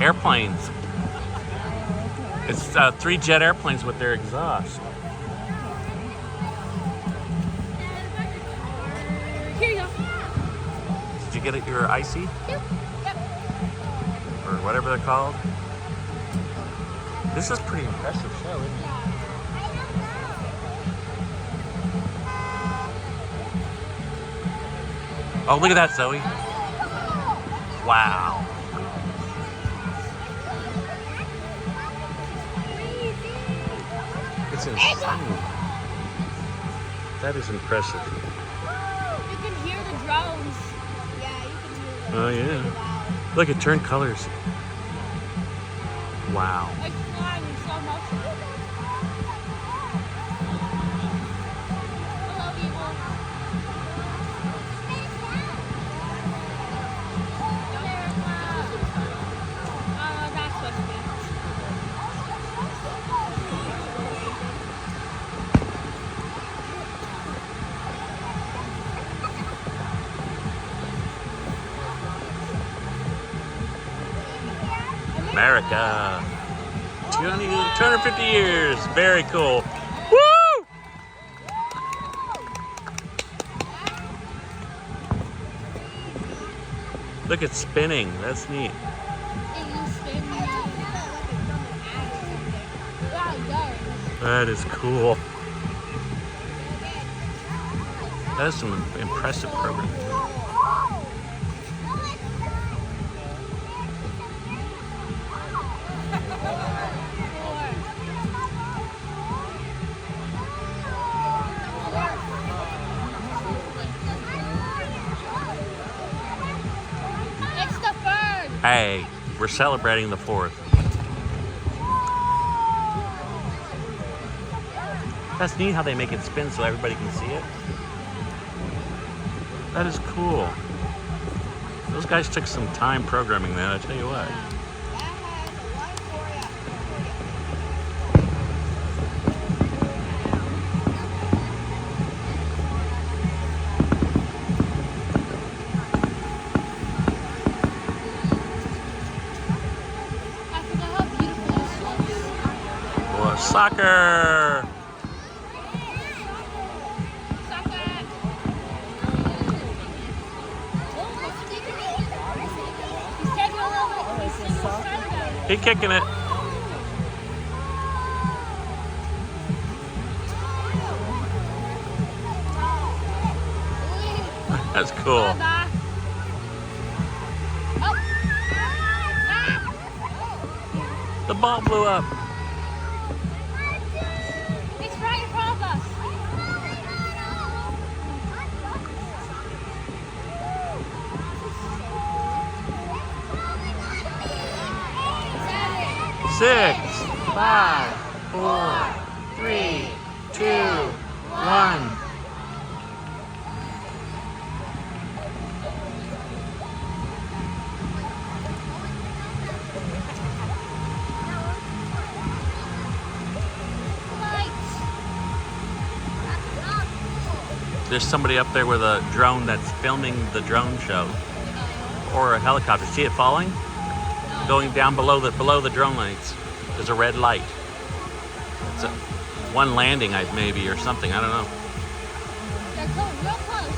airplanes. It's 3 jet airplanes with their exhaust. Here you go. Did you get it your icy? Yep. Or whatever they're called? This is a pretty impressive show, isn't it? Oh, look at that, Zoe. Wow. It's insane. That is impressive. You can hear the drones. Yeah, you can hear them. Oh, yeah. Look, it turned colors. Wow. Like flying in slow motion. Hello, Evil. That's what it means. America. 250 years. Very cool. Woo! Look, it's spinning. That's neat. That is cool. That is some impressive programming. It's the bird. Hey, we're celebrating the 4th. That's neat how they make it spin so everybody can see it. That is cool. Those guys took some time programming that, I tell you what. I forgot how beautiful this looks. Well, soccer! He's kicking it. That's cool. The ball blew up. It's right in front of us. 6, 5, 4, 3, 2, 1. There's somebody up there with a drone that's filming the drone show, or a helicopter. See it falling? Going down below the drone lights. There's a red light. It's one landing, maybe, or something. I don't know. They're real close.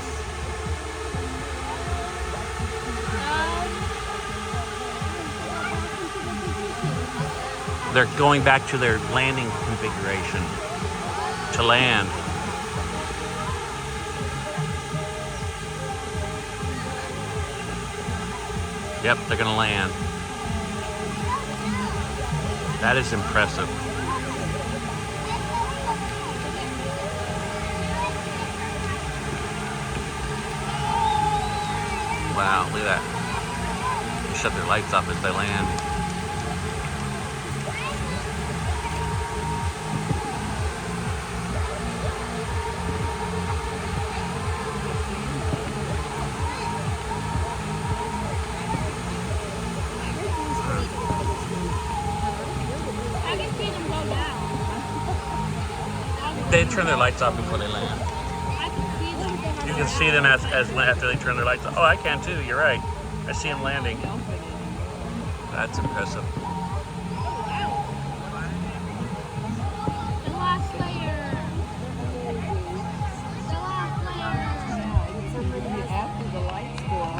They're going back to their landing configuration to land. Yep, they're gonna land. That is impressive. Wow, look at that. They shut their lights off as they land. They turn their lights off before they land. You can see them as after they turn their lights off. Oh, I can too. You're right. I see them landing. That's impressive.